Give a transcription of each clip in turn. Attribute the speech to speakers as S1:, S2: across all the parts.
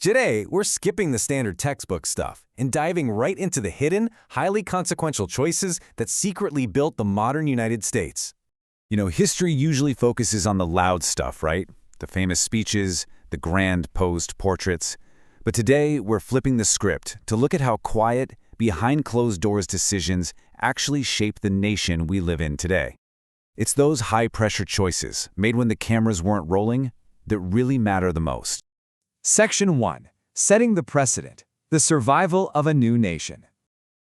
S1: Today, we're skipping the standard textbook stuff and diving right into the hidden, highly consequential choices that secretly built the modern United States. History usually focuses on the loud stuff, right? The famous speeches, the grand posed portraits. But today, we're flipping the script to look at how quiet, behind closed doors decisions actually shape the nation we live in today. It's those high-pressure choices, made when the cameras weren't rolling, that really matter the most.
S2: Section 1. Setting the Precedent. The Survival of a New Nation.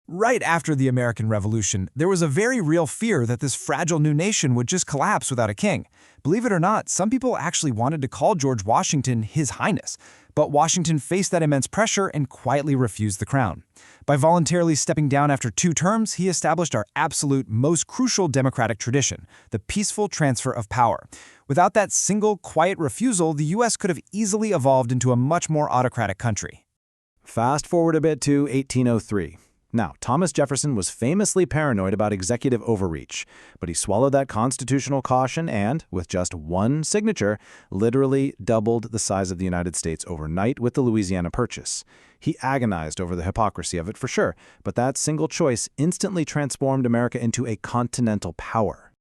S2: Right after the American Revolution, there was a very real fear that this fragile new nation would just collapse without a king. Believe it or not, some people actually wanted to call George Washington His Highness, but Washington faced that immense pressure and quietly refused the crown. By voluntarily stepping down after 2 terms, he established our absolute, most crucial democratic tradition, the peaceful transfer of power. Without that single, quiet refusal, the U.S. could have easily evolved into a much more autocratic country.
S3: Fast forward a bit to 1803. Now, Thomas Jefferson was famously paranoid about executive overreach, but he swallowed that constitutional caution and, with just one signature, literally doubled the size of the United States overnight with the Louisiana Purchase. He agonized over the hypocrisy of it for sure, but that single choice instantly transformed America into a continental power.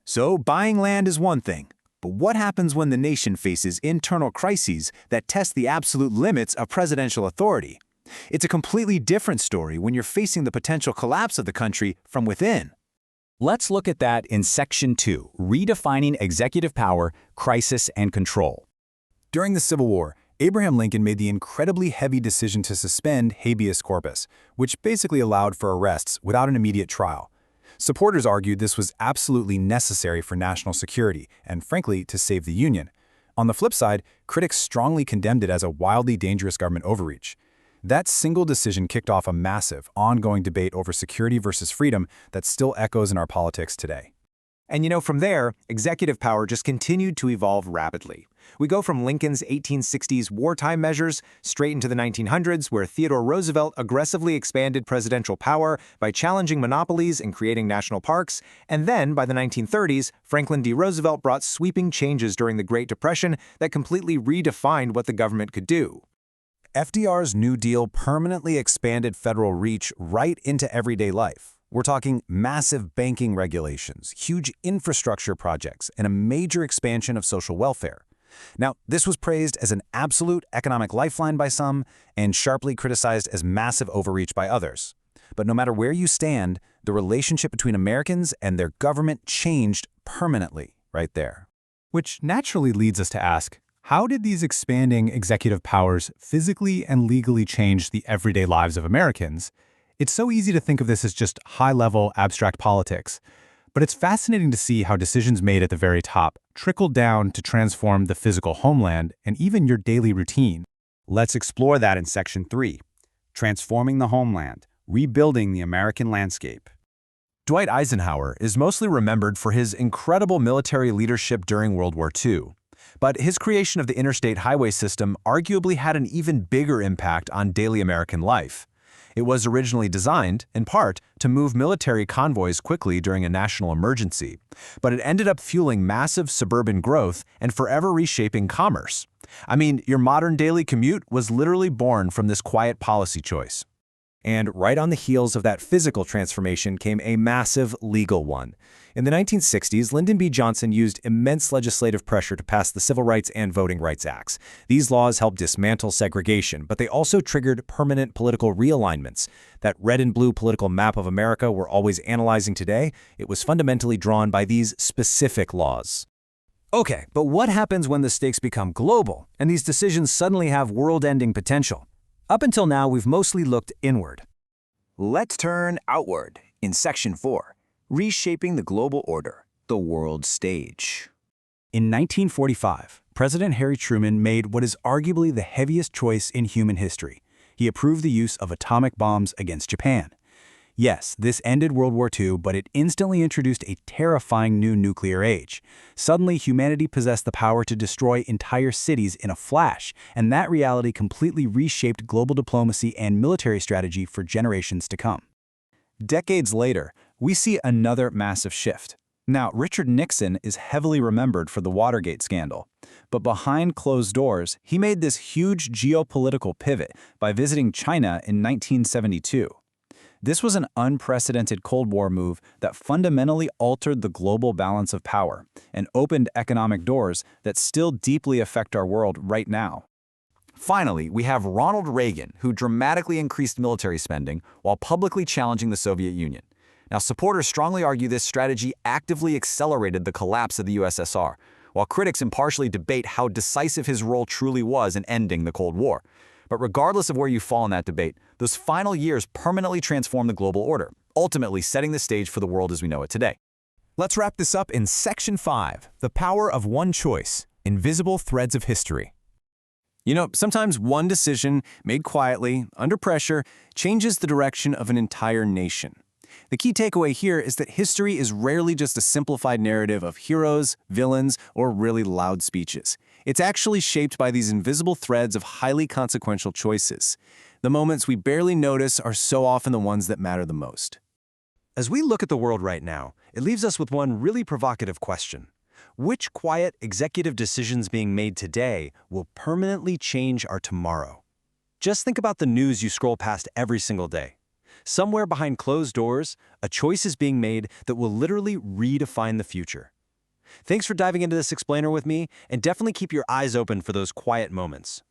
S4: So, buying land is one thing, but what happens when the nation faces internal crises that test the absolute limits of presidential authority? It's a completely different story when you're facing the potential collapse of the country from within.
S5: Let's look at that in Section 2, Redefining Executive Power, Crisis and Control.
S1: During the Civil War, Abraham Lincoln made the incredibly heavy decision to suspend habeas corpus, which basically allowed for arrests without an immediate trial. Supporters argued this was absolutely necessary for national security and, frankly, to save the Union. On the flip side, critics strongly condemned it as a wildly dangerous government overreach. That single decision kicked off a massive, ongoing debate over security versus freedom that still echoes in our politics today.
S6: And from there, executive power just continued to evolve rapidly. We go from Lincoln's 1860s wartime measures straight into the 1900s, where Theodore Roosevelt aggressively expanded presidential power by challenging monopolies and creating national parks. And then, by the 1930s, Franklin D. Roosevelt brought sweeping changes during the Great Depression that completely redefined what the government could do.
S1: FDR's New Deal permanently expanded federal reach right into everyday life. We're talking massive banking regulations, huge infrastructure projects, and a major expansion of social welfare. Now, this was praised as an absolute economic lifeline by some and sharply criticized as massive overreach by others. But no matter where you stand, the relationship between Americans and their government changed permanently right there.
S7: Which naturally leads us to ask, how did these expanding executive powers physically and legally change the everyday lives of Americans? It's so easy to think of this as just high-level, abstract politics, but it's fascinating to see how decisions made at the very top trickled down to transform the physical homeland and even your daily routine.
S8: Let's explore that in Section 3, Transforming the Homeland, Rebuilding the American Landscape.
S1: Dwight Eisenhower is mostly remembered for his incredible military leadership during World War II. But his creation of the interstate highway system arguably had an even bigger impact on daily American life. It was originally designed, in part, to move military convoys quickly during a national emergency, but it ended up fueling massive suburban growth and forever reshaping commerce. I mean, your modern daily commute was literally born from this quiet policy choice. And right on the heels of that physical transformation came a massive legal one. In the 1960s, Lyndon B. Johnson used immense legislative pressure to pass the Civil Rights and Voting Rights Acts. These laws helped dismantle segregation, but they also triggered permanent political realignments. That red and blue political map of America we're always analyzing today, it was fundamentally drawn by these specific laws. Okay, but what happens when the stakes become global and these decisions suddenly have world-ending potential? Up until now, we've mostly looked inward.
S4: Let's turn outward in Section 4, Reshaping the Global Order, the World Stage.
S7: In 1945, President Harry Truman made what is arguably the heaviest choice in human history. He approved the use of atomic bombs against Japan. Yes, this ended World War II, but it instantly introduced a terrifying new nuclear age. Suddenly, humanity possessed the power to destroy entire cities in a flash, and that reality completely reshaped global diplomacy and military strategy for generations to come.
S1: Decades later, we see another massive shift.
S5: Now, Richard Nixon is heavily remembered for the Watergate scandal, but behind closed doors, he made this huge geopolitical pivot by visiting China in 1972. This was an unprecedented Cold War move that fundamentally altered the global balance of power and opened economic doors that still deeply affect our world right now.
S9: Finally, we have Ronald Reagan, who dramatically increased military spending while publicly challenging the Soviet Union. Now, supporters strongly argue this strategy actively accelerated the collapse of the USSR, while critics impartially debate how decisive his role truly was in ending the Cold War. But regardless of where you fall in that debate, those final years permanently transformed the global order, ultimately setting the stage for the world as we know it today.
S1: Let's wrap this up in Section 5, The Power of One Choice, Invisible Threads of History. You know, sometimes one decision, made quietly, under pressure, changes the direction of an entire nation. The key takeaway here is that history is rarely just a simplified narrative of heroes, villains, or really loud speeches. It's actually shaped by these invisible threads of highly consequential choices. The moments we barely notice are so often the ones that matter the most. As we look at the world right now, it leaves us with one really provocative question. Which quiet executive decisions being made today will permanently change our tomorrow? Just think about the news you scroll past every single day. Somewhere behind closed doors, a choice is being made that will literally redefine the future. Thanks for diving into this explainer with me, and definitely keep your eyes open for those quiet moments.